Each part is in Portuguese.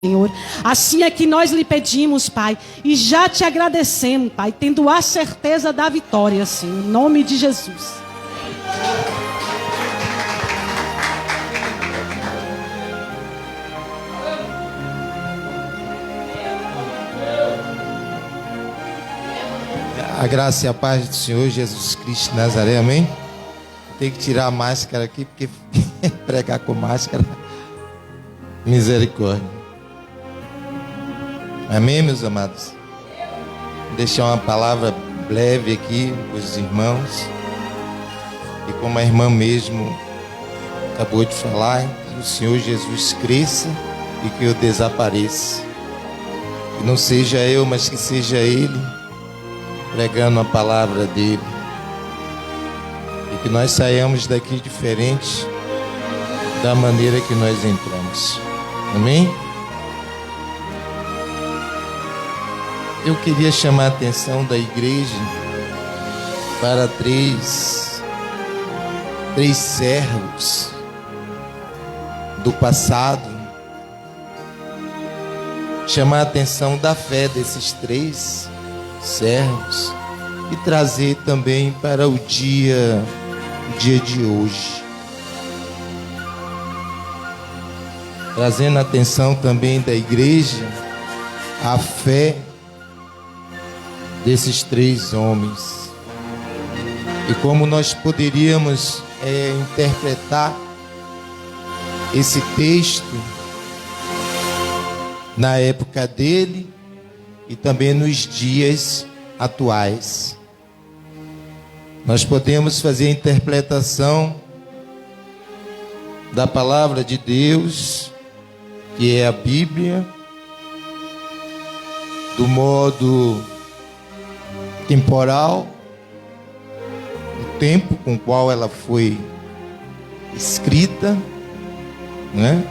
Senhor, assim é que nós lhe pedimos, Pai, e já te agradecemos, Pai, tendo a certeza da vitória, Senhor, em nome de Jesus. A graça e a paz do Senhor Jesus Cristo de Nazaré, amém? Tem que tirar a máscara aqui, porque pregar com máscara, misericórdia. Amém, meus amados? Vou deixar uma palavra breve aqui para os irmãos. E como a irmã mesmo acabou de falar, que o Senhor Jesus cresça e que eu desapareça. Que não seja eu, mas que seja Ele pregando a palavra dele. E que nós saiamos daqui diferente da maneira que nós entramos. Amém? Eu queria chamar a atenção da igreja para três servos do passado. Chamar a atenção da fé desses três servos e trazer também para o dia de hoje. Trazendo a atenção também da igreja a fé desses três homens. E como nós poderíamos interpretar esse texto na época dele e também nos dias atuais. Nós podemos fazer a interpretação da palavra de Deus, que é a Bíblia, do modo temporal, o tempo com o qual ela foi escrita, né?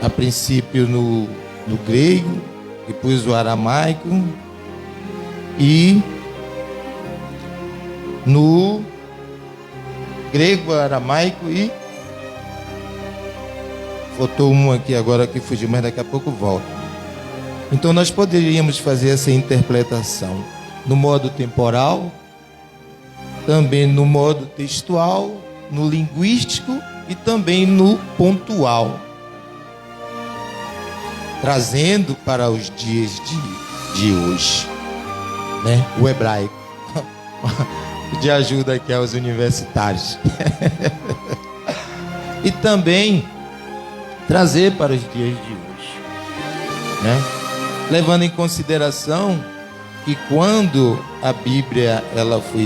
A princípio no grego, depois o aramaico e no grego, aramaico e faltou um aqui agora que fugiu, mas daqui a pouco volta. Então nós poderíamos fazer essa interpretação no modo temporal, também no modo textual, no linguístico e também no pontual, trazendo para os dias de hoje, né? O hebraico. De ajuda aqui aos universitários. E também trazer para os dias de hoje, né? Levando em consideração que quando a Bíblia ela foi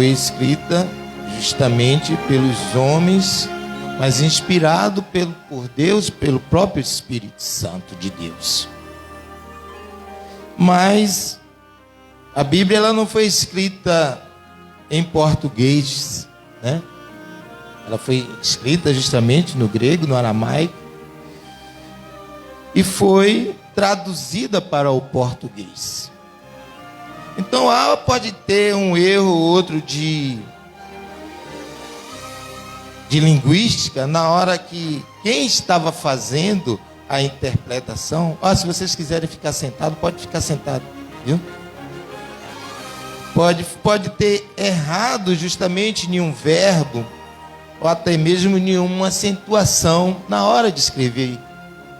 escrita justamente pelos homens, mas inspirado por Deus, pelo próprio Espírito Santo de Deus. Mas a Bíblia ela não foi escrita em português, né? Ela foi escrita justamente no grego, no aramaico, e foi traduzida para o português. Então pode ter um erro ou outro de linguística na hora que quem estava fazendo a interpretação, se vocês quiserem ficar sentado, pode ficar sentado, viu? Pode ter errado justamente em um verbo ou até mesmo em uma acentuação na hora de escrever,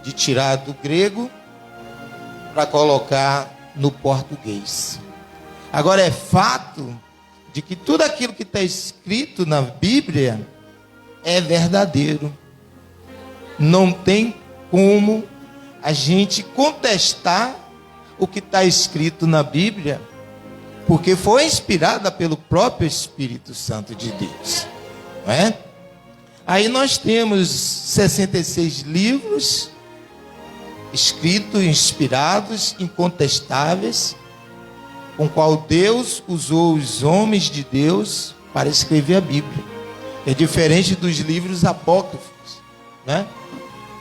de tirar do grego para colocar no português. Agora é fato de que tudo aquilo que está escrito na Bíblia é verdadeiro. Não tem como a gente contestar o que está escrito na Bíblia, porque foi inspirada pelo próprio Espírito Santo de Deus, não é? Aí nós temos 66 livros escritos, inspirados, incontestáveis, com o qual Deus usou os homens de Deus para escrever a Bíblia. É diferente dos livros apócrifos, né?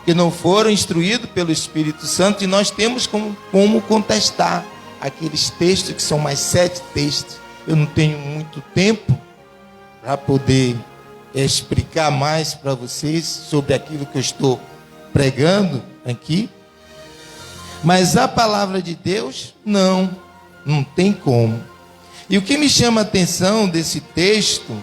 Que não foram instruídos pelo Espírito Santo, e nós temos como contestar aqueles textos, que são mais 7 textos. Eu não tenho muito tempo para poder explicar mais para vocês sobre aquilo que eu estou pregando aqui. Mas a palavra de Deus, não tem como. E o que me chama a atenção desse texto,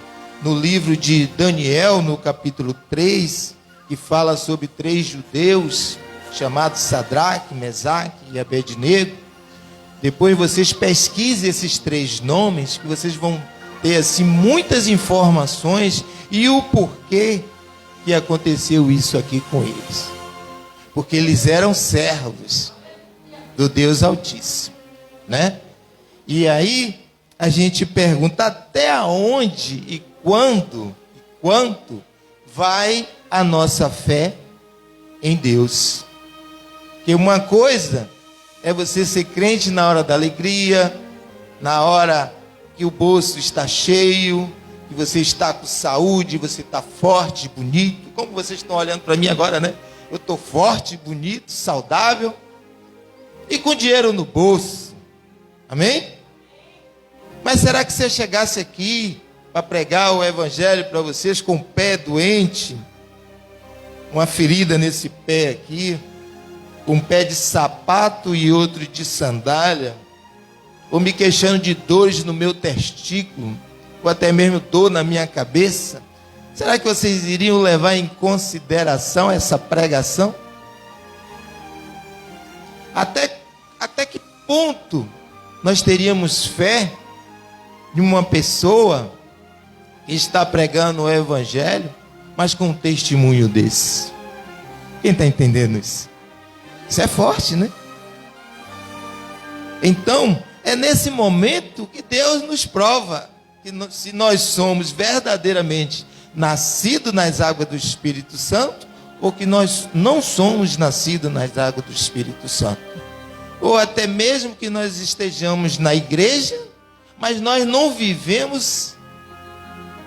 no livro de Daniel, no capítulo 3, que fala sobre 3 judeus, chamados Sadraque, Mesaque e Abednego. Depois vocês pesquisem esses 3 nomes, que vocês vão ter assim muitas informações e o porquê que aconteceu isso aqui com eles. Porque eles eram servos do Deus Altíssimo, né? E aí a gente pergunta até onde e quando e quanto vai a nossa fé em Deus. Porque uma coisa é você ser crente na hora da alegria, na hora que o bolso está cheio, que você está com saúde, você está forte, bonito. Como vocês estão olhando para mim agora, né? Eu estou forte, bonito, saudável e com dinheiro no bolso. Amém? Mas será que se eu chegasse aqui para pregar o evangelho para vocês com o pé doente, uma ferida nesse pé aqui, com um pé de sapato e outro de sandália, ou me queixando de dores no meu testículo, ou até mesmo dor na minha cabeça, será que vocês iriam levar em consideração essa pregação? Até que ponto nós teríamos fé de uma pessoa que está pregando o evangelho, mas com um testemunho desse? Quem está entendendo isso? Isso é forte, né? Então, é nesse momento que Deus nos prova que se nós somos verdadeiramente nascidos nas águas do Espírito Santo, ou que nós não somos nascidos nas águas do Espírito Santo. Ou até mesmo que nós estejamos na igreja, mas nós não vivemos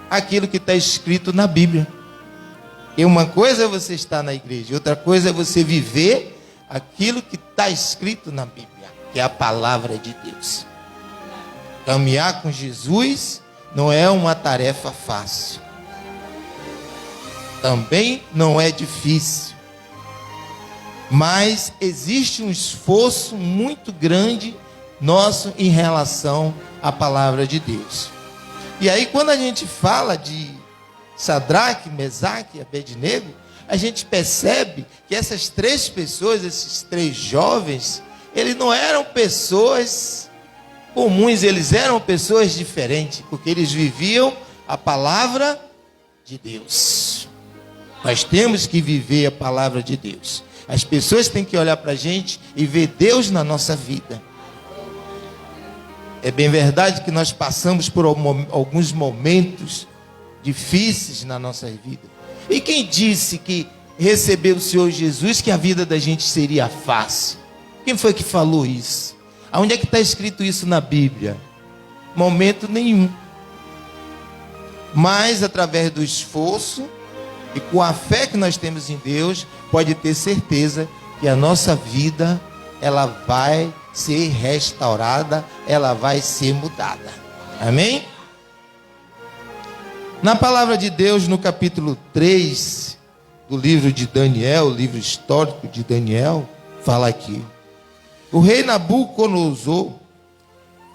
aquilo que está escrito na Bíblia. E uma coisa é você estar na igreja, outra coisa é você viver aquilo que está escrito na Bíblia, que é a palavra de Deus. Caminhar com Jesus não é uma tarefa fácil. Também não é difícil. Mas existe um esforço muito grande nosso em relação à palavra de Deus. E aí quando a gente fala de Sadraque, Mesaque e Abednego, a gente percebe que essas 3 pessoas, esses 3 jovens, eles não eram pessoas comuns, eles eram pessoas diferentes, porque eles viviam a palavra de Deus. Nós temos que viver a palavra de Deus. As pessoas têm que olhar para a gente e ver Deus na nossa vida. É bem verdade que nós passamos por alguns momentos difíceis na nossa vida. E quem disse que receber o Senhor Jesus, que a vida da gente seria fácil? Quem foi que falou isso? Aonde é que está escrito isso na Bíblia? Momento nenhum. Mas através do esforço e com a fé que nós temos em Deus, pode ter certeza que a nossa vida, ela vai ser restaurada, ela vai ser mudada. Amém? Na palavra de Deus, no capítulo 3 do livro de Daniel, o livro histórico de Daniel, fala aqui: o rei Nabucodonosor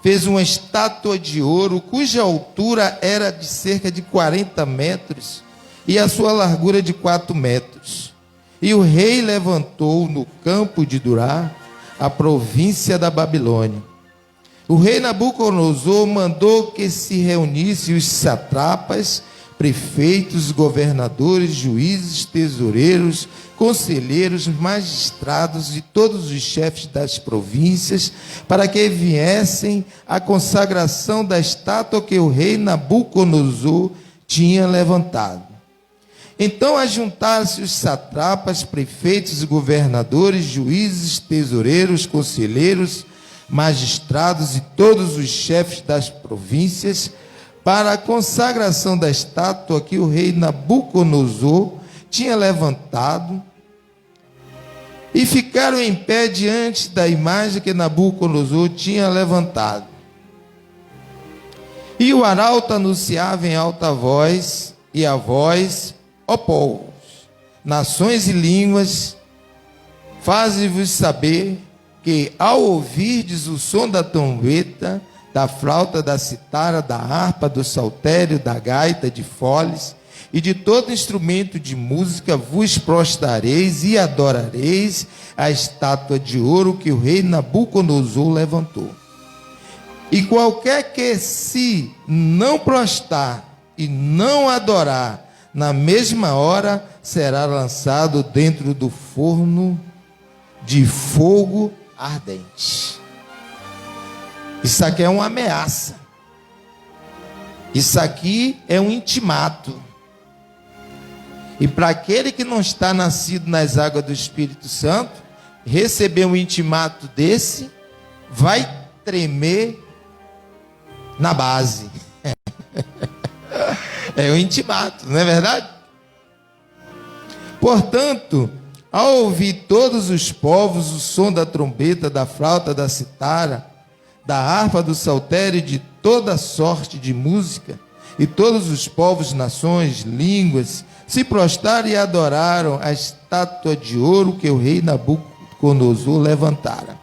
fez uma estátua de ouro, cuja altura era de cerca de 40 metros e a sua largura de 4 metros. E o rei levantou no campo de Durá, a província da Babilônia. O rei Nabucodonosor mandou que se reunissem os satrapas, prefeitos, governadores, juízes, tesoureiros, conselheiros, magistrados e todos os chefes das províncias, para que viessem à consagração da estátua que o rei Nabucodonosor tinha levantado. Então ajuntaram-se os satrapas, prefeitos, governadores, juízes, tesoureiros, conselheiros, magistrados e todos os chefes das províncias para a consagração da estátua que o rei Nabucodonosor tinha levantado, e ficaram em pé diante da imagem que Nabucodonosor tinha levantado. E o arauto anunciava em alta voz e a vós, ó povos, nações e línguas, faze-vos saber que, ao ouvirdes o som da trombeta, da flauta, da citara, da harpa, do saltério, da gaita, de foles e de todo instrumento de música, vos prostrareis e adorareis a estátua de ouro que o rei Nabucodonosor levantou. E qualquer que se não prostrar e não adorar, na mesma hora será lançado dentro do forno de fogo ardente. Isso aqui é uma ameaça. Isso aqui é um intimato. E para aquele que não está nascido nas águas do Espírito Santo, receber um intimato desse, vai tremer na base. É um intimato, não é verdade? Portanto, ao ouvir todos os povos o som da trombeta, da flauta, da citara, da harpa, do saltério e de toda sorte de música, e todos os povos, nações, línguas, se prostraram e adoraram a estátua de ouro que o rei Nabucodonosor levantara.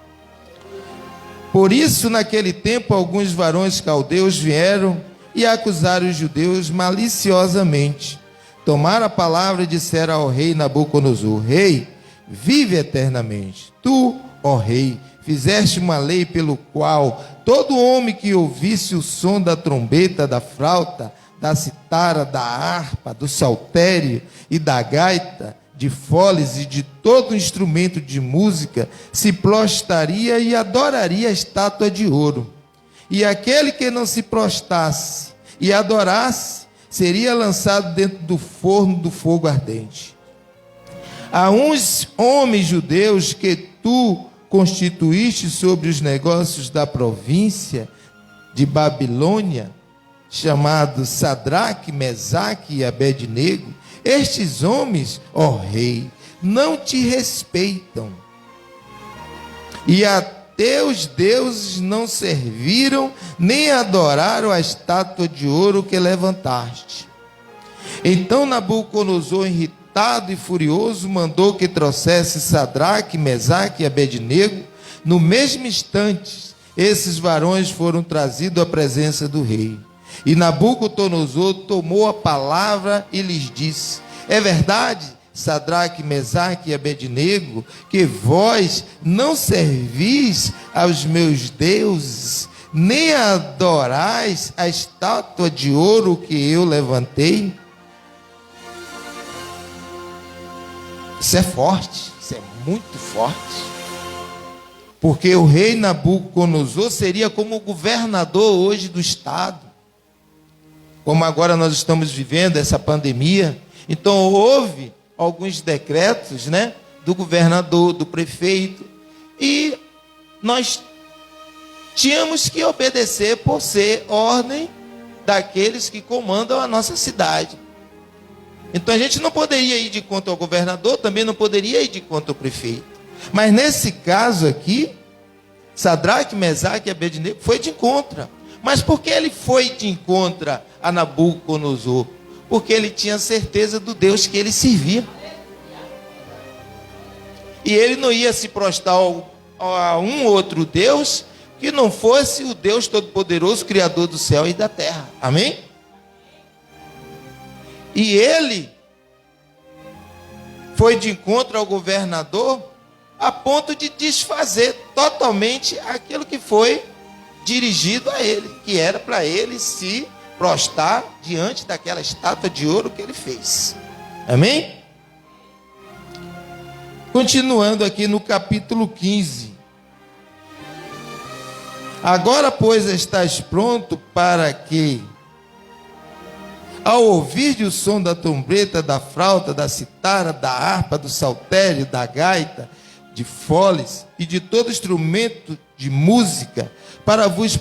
Por isso, naquele tempo, alguns varões caldeus vieram e acusaram os judeus maliciosamente. Tomaram a palavra e disseram ao rei Nabucodonosor: Rei, vive eternamente. Tu, ó rei, fizeste uma lei pelo qual todo homem que ouvisse o som da trombeta, da flauta, da citara, da harpa, do saltério e da gaita, de foles e de todo instrumento de música, se prostraria e adoraria a estátua de ouro. E aquele que não se prostrasse e adorasse, seria lançado dentro do forno do fogo ardente. Há uns homens judeus que tu constituíste sobre os negócios da província de Babilônia, chamados Sadraque, Mesaque e Abednego. Estes homens, ó rei, não te respeitam, e a teus deuses não serviram, nem adoraram a estátua de ouro que levantaste. Então Nabucodonosor, irritado e furioso, mandou que trouxesse Sadraque, Mesaque e Abednego. No mesmo instante, esses varões foram trazidos à presença do rei. E Nabucodonosor tomou a palavra e lhes disse: é verdade, Sadraque, Mesaque e Abednego, que vós não servis aos meus deuses, nem adorais a estátua de ouro que eu levantei? Isso é forte, isso é muito forte. Porque o rei Nabucodonosor seria como o governador hoje do estado. Como agora nós estamos vivendo essa pandemia, então houve alguns decretos, né, do governador, do prefeito, e nós tínhamos que obedecer por ser ordem daqueles que comandam a nossa cidade. Então a gente não poderia ir de contra ao governador, também não poderia ir de contra ao prefeito. Mas nesse caso aqui, Sadraque, Mesaque e Abednego foi de encontro. Mas por que ele foi de encontro a Nabucodonosor? Porque ele tinha certeza do Deus que ele servia. E ele não ia se prostrar a um outro Deus que não fosse o Deus Todo-Poderoso, Criador do céu e da terra. Amém? E ele foi de encontro ao governador a ponto de desfazer totalmente aquilo que foi dirigido a ele, que era para ele se prostrar diante daquela estátua de ouro que ele fez. Amém? Continuando aqui no capítulo 15. Agora, pois, estás pronto para que, ao ouvir o som da trombeta, da flauta, da citara, da harpa, do saltério, da gaita, de foles e de todo instrumento de música, para vos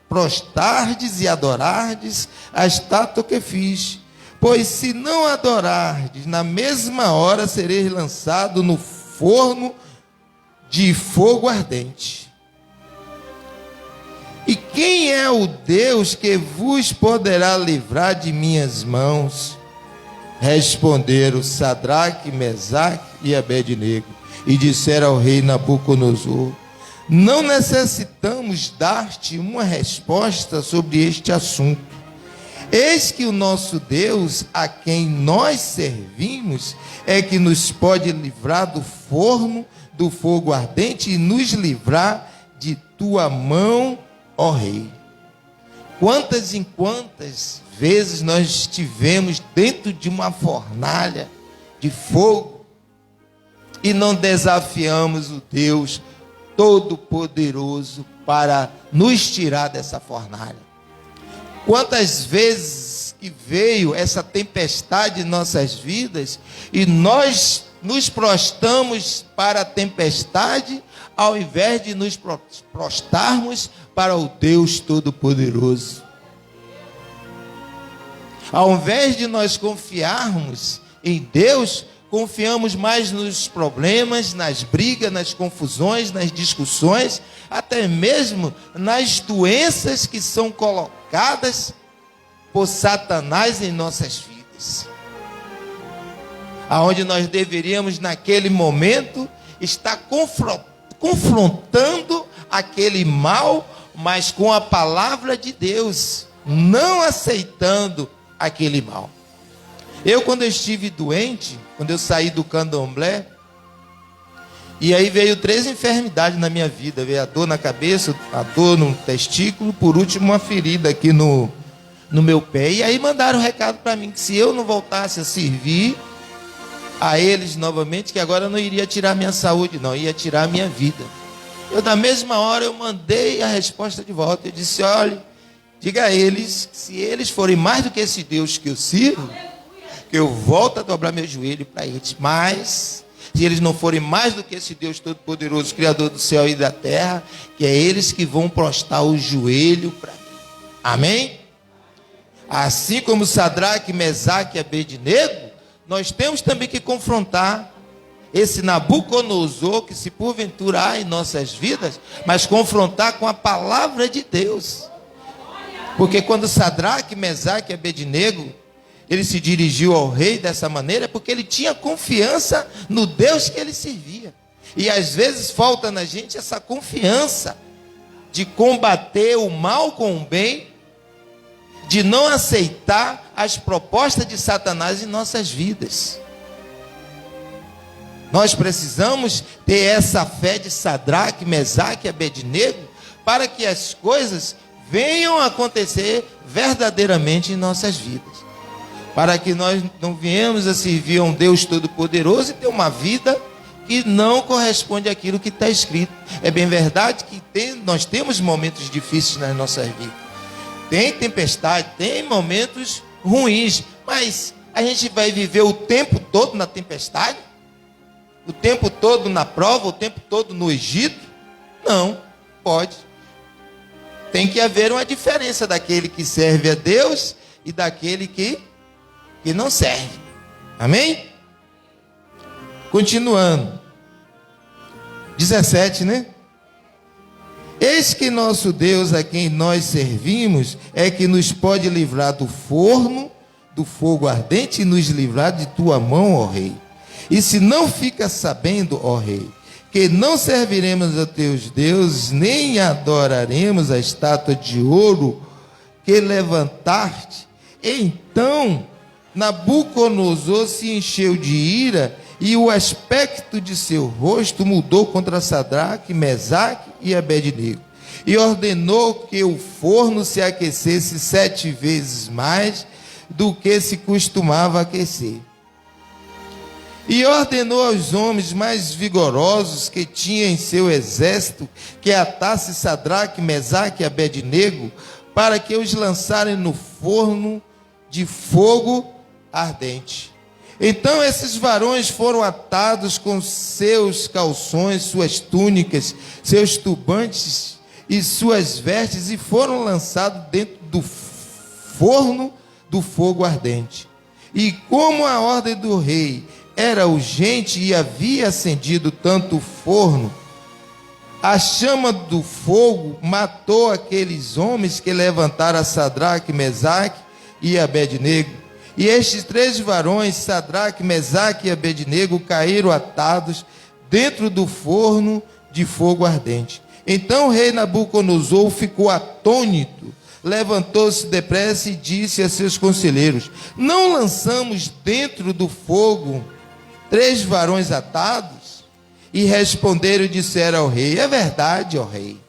prostrardes e adorardes a estátua que fiz. Pois se não adorardes, na mesma hora sereis lançado no forno de fogo ardente. E quem é o Deus que vos poderá livrar de minhas mãos? Responderam Sadraque, Mesaque e Abednego, e disseram ao rei Nabucodonosor: não necessitamos dar-te uma resposta sobre este assunto. Eis que o nosso Deus, a quem nós servimos, é que nos pode livrar do forno, do fogo ardente, e nos livrar de tua mão, ó rei. Quantas e quantas vezes nós estivemos dentro de uma fornalha de fogo e não desafiamos o Deus Todo-Poderoso para nos tirar dessa fornalha? Quantas vezes que veio essa tempestade em nossas vidas e nós nos prostramos para a tempestade, ao invés de nos prostrarmos para o Deus Todo-Poderoso. Ao invés de nós confiarmos em Deus, confiamos mais nos problemas, nas brigas, nas confusões, nas discussões, até mesmo nas doenças que são colocadas por Satanás em nossas vidas. Aonde nós deveríamos, naquele momento, estar confrontando aquele mal, mas com a palavra de Deus, não aceitando aquele mal. Quando eu estive doente, quando eu saí do candomblé, e aí veio 3 enfermidades na minha vida. Veio a dor na cabeça, a dor no testículo, por último uma ferida aqui no meu pé. E aí mandaram um recado para mim, que se eu não voltasse a servir a eles novamente, que agora não iria tirar minha saúde, não, ia tirar a minha vida. Da mesma hora eu mandei a resposta de volta. Eu disse: olha, diga a eles, que se eles forem mais do que esse Deus que eu sirvo, que eu volto a dobrar meu joelho para eles. Mas se eles não forem mais do que esse Deus Todo-Poderoso, Criador do céu e da terra, que é eles que vão prostrar o joelho para mim. Amém? Assim como Sadraque, Mesaque e Abednego, nós temos também que confrontar esse Nabucodonosor, que se porventura há em nossas vidas, mas confrontar com a palavra de Deus. Porque quando Sadraque, Mesaque e Abednego, ele se dirigiu ao rei dessa maneira, porque ele tinha confiança no Deus que ele servia. E às vezes falta na gente essa confiança de combater o mal com o bem, de não aceitar as propostas de Satanás em nossas vidas. Nós precisamos ter essa fé de Sadraque, Mesaque e Abednego, para que as coisas venham a acontecer verdadeiramente em nossas vidas. Para que nós não venhamos a servir a um Deus Todo-Poderoso e ter uma vida que não corresponde àquilo que está escrito. É bem verdade que nós temos momentos difíceis nas nossas vidas. Tem tempestade, tem momentos ruins, mas a gente vai viver o tempo todo na tempestade? O tempo todo na prova, o tempo todo no Egito? Não, pode. Tem que haver uma diferença daquele que serve a Deus e daquele que não serve. Amém? Continuando. 17, né? Eis que nosso Deus, a quem nós servimos, é que nos pode livrar do forno, do fogo ardente, e nos livrar de tua mão, ó rei. E se não fica sabendo, ó rei, que não serviremos a teus deuses, nem adoraremos a estátua de ouro que levantaste, então Nabucodonosor se encheu de ira, e o aspecto de seu rosto mudou contra Sadraque, Mesaque e Abednego, e ordenou que o forno se aquecesse 7 vezes mais do que se costumava aquecer. E ordenou aos homens mais vigorosos que tinha em seu exército que atasse Sadraque, Mesaque e Abednego, para que os lançarem no forno de fogo ardente. Então esses varões foram atados com seus calções, suas túnicas, seus turbantes e suas vestes, e foram lançados dentro do forno do fogo ardente. E como a ordem do rei era urgente e havia acendido tanto o forno a chama do fogo matou aqueles homens que levantaram a Sadraque, Mesaque e Abednego. E estes 3 varões, Sadraque, Mesaque e Abednego, caíram atados dentro do forno de fogo ardente. Então o rei Nabucodonosor ficou atônito, levantou-se depressa e disse a seus conselheiros: não lançamos dentro do fogo 3 varões atados? E responderam e disseram ao rei: é verdade, ó rei.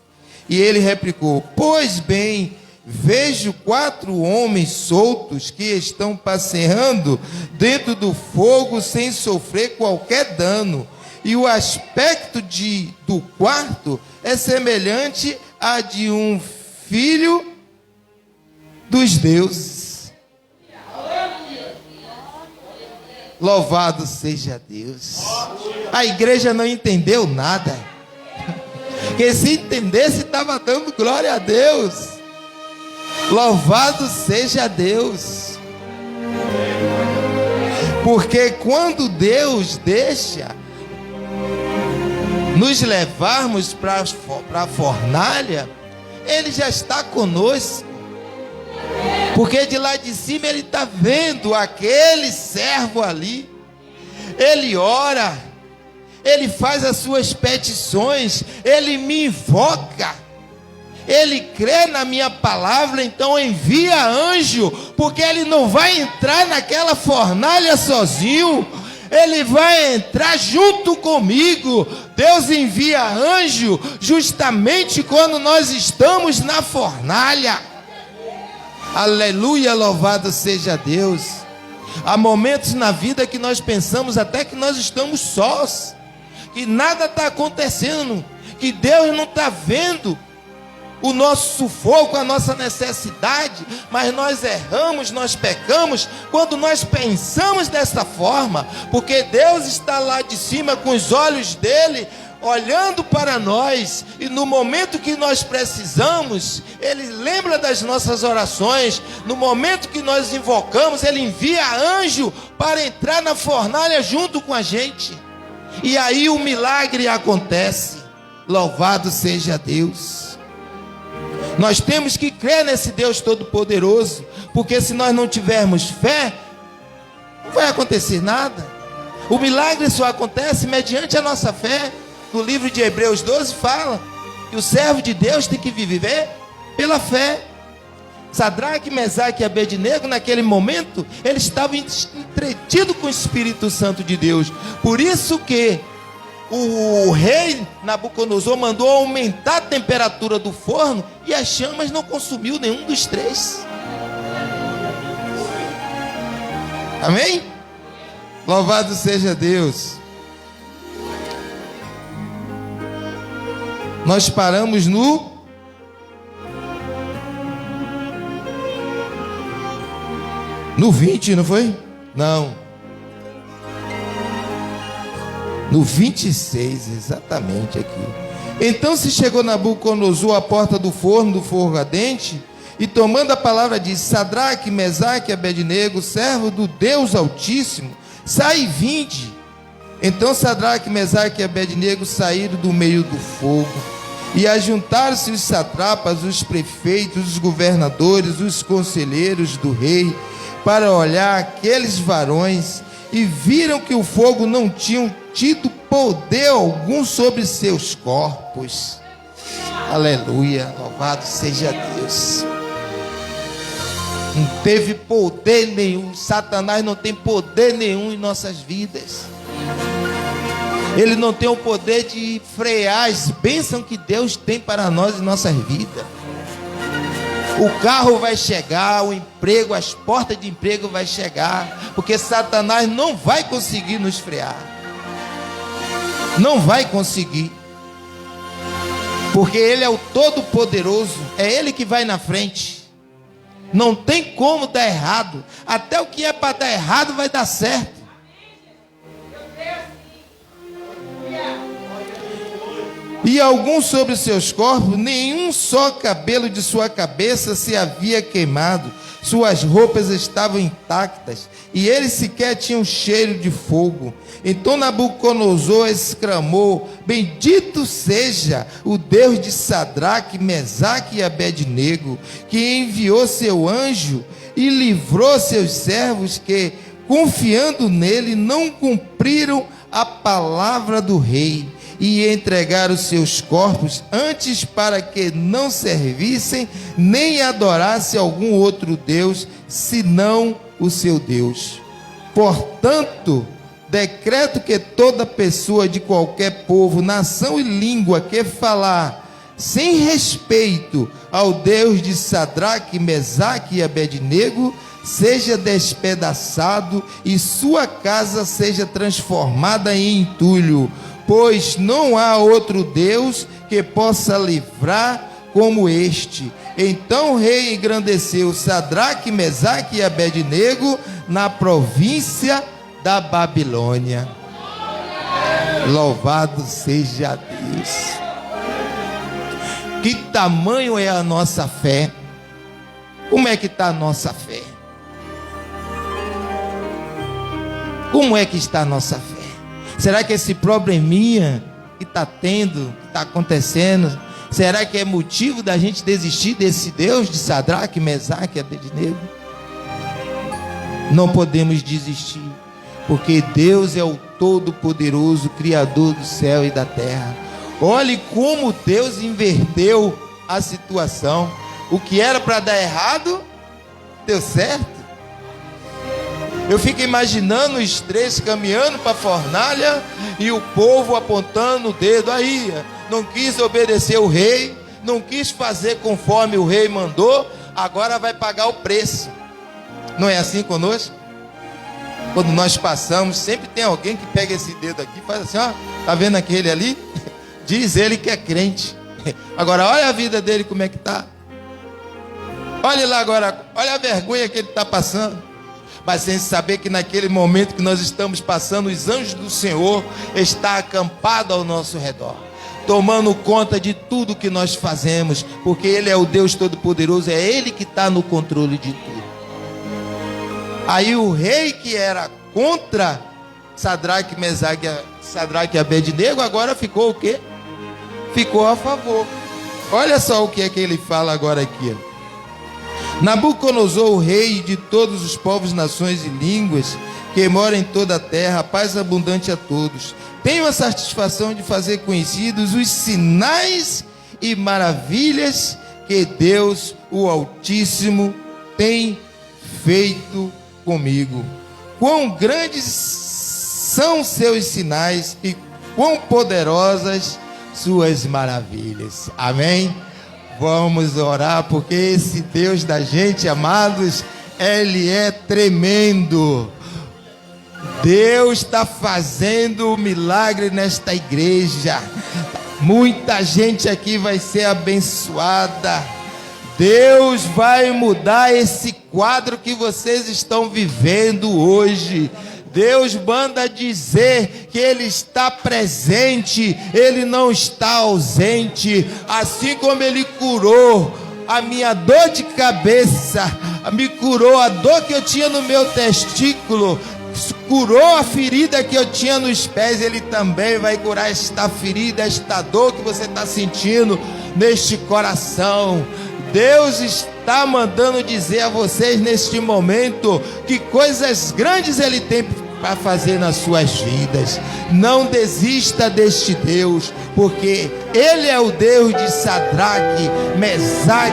E ele replicou: pois bem, vejo 4 homens soltos que estão passeando dentro do fogo sem sofrer qualquer dano. E o aspecto do quarto é semelhante a de um filho dos deuses. Louvado seja Deus. A igreja não entendeu nada. Porque se entendesse, estava dando glória a Deus. Louvado seja Deus. Porque quando Deus deixa nos levarmos para a fornalha, Ele já está conosco. Porque de lá de cima Ele está vendo aquele servo ali. Ele ora, ele faz as suas petições, ele me invoca, ele crê na minha palavra, então envia anjo, porque ele não vai entrar naquela fornalha sozinho, ele vai entrar junto comigo. Deus envia anjo justamente quando nós estamos na fornalha. Aleluia, louvado seja Deus. Há momentos na vida que nós pensamos até que nós estamos sós, que nada está acontecendo, que Deus não está vendo o nosso sufoco, a nossa necessidade, mas nós erramos, nós pecamos quando nós pensamos dessa forma, porque Deus está lá de cima com os olhos dele olhando para nós, e no momento que nós precisamos, Ele lembra das nossas orações. No momento que nós invocamos, Ele envia anjo para entrar na fornalha junto com a gente, e aí o milagre acontece. Louvado seja Deus. Nós temos que crer nesse Deus Todo-Poderoso, porque se nós não tivermos fé, não vai acontecer nada. O milagre só acontece mediante a nossa fé. No livro de Hebreus 12 fala que o servo de Deus tem que viver pela fé. Sadraque, Mesaque e Abednego, naquele momento, eles estavam entretidos com o Espírito Santo de Deus. Por isso que o rei Nabucodonosor mandou aumentar a temperatura do forno, e as chamas não consumiu nenhum dos 3. Amém? Louvado seja Deus. Nós paramos no 20, não foi? Não. No 26, exatamente aqui. Então se chegou Nabucodonosor à porta do forno do fogo ardente, e tomando a palavra disse: Sadraque, Mesaque e Abednego, servo do Deus Altíssimo, sai e vinde. Então Sadraque, Mesaque e Abednego saíram do meio do fogo, e ajuntaram-se os satrapas, os prefeitos, os governadores, os conselheiros do rei, para olhar aqueles varões, e viram que o fogo não tinha tido poder algum sobre seus corpos. Aleluia, louvado seja Deus. Não teve poder nenhum. Satanás não tem poder nenhum em nossas vidas. Ele não tem o poder de frear as bênçãos que Deus tem para nós em nossas vidas. O carro vai chegar, o emprego, as portas de emprego vai chegar, porque Satanás não vai conseguir nos frear. Não vai conseguir. Porque Ele é o Todo-Poderoso, é Ele que vai na frente. Não tem como dar errado. Até o que é para dar errado vai dar certo. E algum sobre seus corpos, nenhum só cabelo de sua cabeça se havia queimado. Suas roupas estavam intactas, e eles sequer tinham cheiro de fogo. Então Nabucodonosor exclamou: bendito seja o Deus de Sadraque, Mesaque e Abednego, que enviou seu anjo e livrou seus servos que, confiando nele, não cumpriram a palavra do rei e entregaram seus corpos antes para que não servissem nem adorassem algum outro Deus, senão o seu Deus. Portanto, decreto que toda pessoa de qualquer povo, nação e língua que falar sem respeito ao Deus de Sadraque, Mesaque e Abednego, seja despedaçado e sua casa seja transformada em entulho, pois não há outro Deus que possa livrar como este. Então o rei engrandeceu Sadraque, Mesaque e Abednego na província da Babilônia. Louvado seja Deus. Que tamanho é a nossa fé? Como é que está a nossa fé? Como é que está a nossa fé? Será que esse probleminha que está tendo, que está acontecendo, será que é motivo da gente desistir desse Deus de Sadraque, Mesaque e Abednego? Não podemos desistir, porque Deus é o Todo-Poderoso, Criador do céu e da terra. Olhe como Deus inverteu a situação. O que era para dar errado, deu certo. Eu fico imaginando os três caminhando para a fornalha e o povo apontando o dedo. Aí, não quis obedecer o rei, não quis fazer conforme o rei mandou, agora vai pagar o preço. Não é assim conosco? Quando nós passamos, sempre tem alguém que pega esse dedo aqui e faz assim, ó, tá vendo aquele ali? Diz ele que é crente. Agora olha a vida dele como é que está. Olha lá agora, olha a vergonha que ele está passando. Mas sem saber que naquele momento que nós estamos passando, os anjos do Senhor estão acampados ao nosso redor, tomando conta de tudo que nós fazemos, porque Ele é o Deus Todo-Poderoso, é Ele que está no controle de tudo. Aí o rei que era contra Sadraque, Mesaque e Abednego, agora ficou o quê? Ficou a favor. Olha só o que é que ele fala agora aqui. Nabucodonosor, o rei de todos os povos, nações e línguas que moram em toda a terra, paz abundante a todos. Tenho a satisfação de fazer conhecidos os sinais e maravilhas que Deus, o Altíssimo, tem feito comigo. Quão grandes são seus sinais e quão poderosas suas maravilhas. Amém? Vamos orar, porque esse Deus da gente, amados, Ele é tremendo. Deus está fazendo milagre nesta igreja. Muita gente aqui vai ser abençoada. Deus vai mudar esse quadro que vocês estão vivendo hoje. Deus manda dizer que Ele está presente, Ele não está ausente. Assim como Ele curou a minha dor de cabeça, me curou a dor que eu tinha no meu testículo, curou a ferida que eu tinha nos pés, Ele também vai curar esta ferida, esta dor que você está sentindo neste coração. Deus está mandando dizer a vocês neste momento que coisas grandes Ele tem para fazer nas suas vidas. Não desista deste Deus, porque Ele é o Deus de Sadraque, Mesaque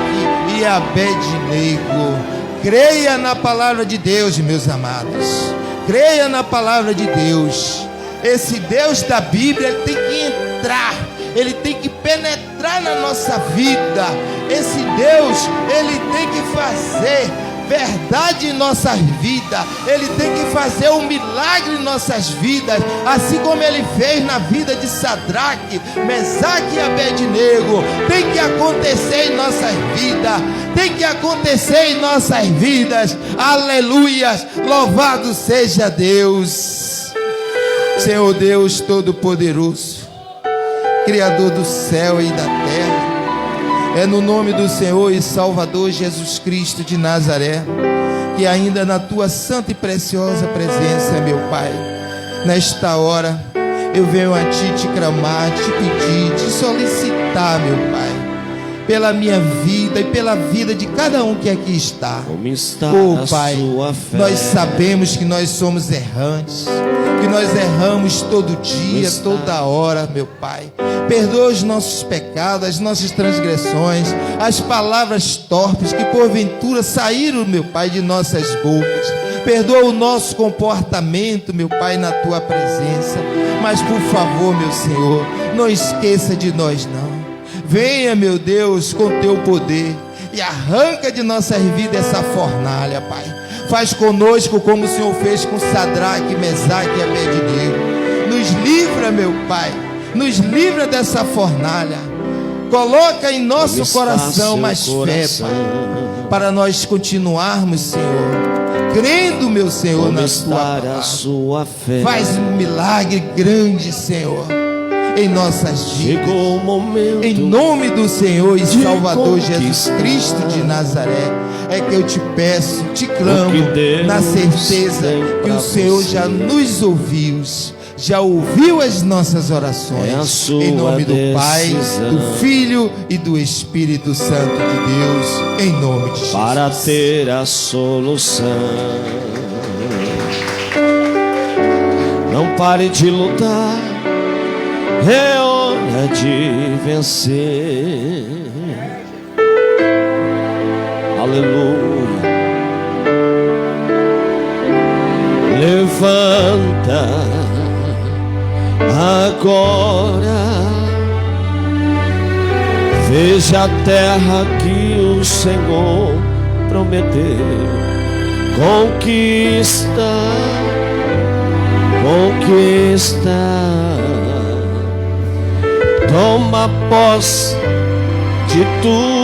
e Abednego. Creia na palavra de Deus, meus amados. Creia na palavra de Deus. Esse Deus da Bíblia, ele tem que entrar, ele tem que penetrar na nossa vida. Esse Deus, ele tem que fazer verdade em nossas vidas. Ele tem que fazer um milagre em nossas vidas, assim como Ele fez na vida de Sadraque, Mesaque e Abednego. Tem que acontecer em nossas vidas. Tem que acontecer em nossas vidas. Aleluias, louvado seja Deus. Senhor Deus Todo-Poderoso, Criador do céu e da terra. É no nome do Senhor e Salvador Jesus Cristo de Nazaré que ainda na tua santa e preciosa presença, meu Pai, nesta hora eu venho a Ti te clamar, te pedir, te solicitar, meu Pai, pela minha vida e pela vida de cada um que aqui está. Oh Pai, nós sabemos que nós somos errantes, que nós erramos todo dia, toda hora, meu Pai. Perdoa os nossos pecados, as nossas transgressões, as palavras torpes que porventura saíram, meu Pai, de nossas bocas. Perdoa o nosso comportamento, meu Pai, na Tua presença. Mas por favor, meu Senhor, não esqueça de nós não. Venha, meu Deus, com Teu poder e arranca de nossas vidas essa fornalha, Pai. Faz conosco como o Senhor fez com Sadraque, Mesaque e Abednego. Nos livra, meu Pai, nos livra dessa fornalha. Coloca em nosso coração mais fé, Pai, para nós continuarmos, Senhor, crendo, meu Senhor, na Tua palavra. Faz um milagre grande, Senhor, em nossas vidas. Em nome do Senhor e Salvador Jesus Cristo de Nazaré, é que eu te peço, te clamo, na certeza que o Senhor já nos ouviu, já ouviu as nossas orações. Em nome do Pai, do Filho e do Espírito Santo de Deus, em nome de Jesus. Para ter a solução, não pare de lutar, é hora de vencer. Aleluia. Levanta agora, veja a terra que o Senhor prometeu. Conquista, conquista. Toma posse de tudo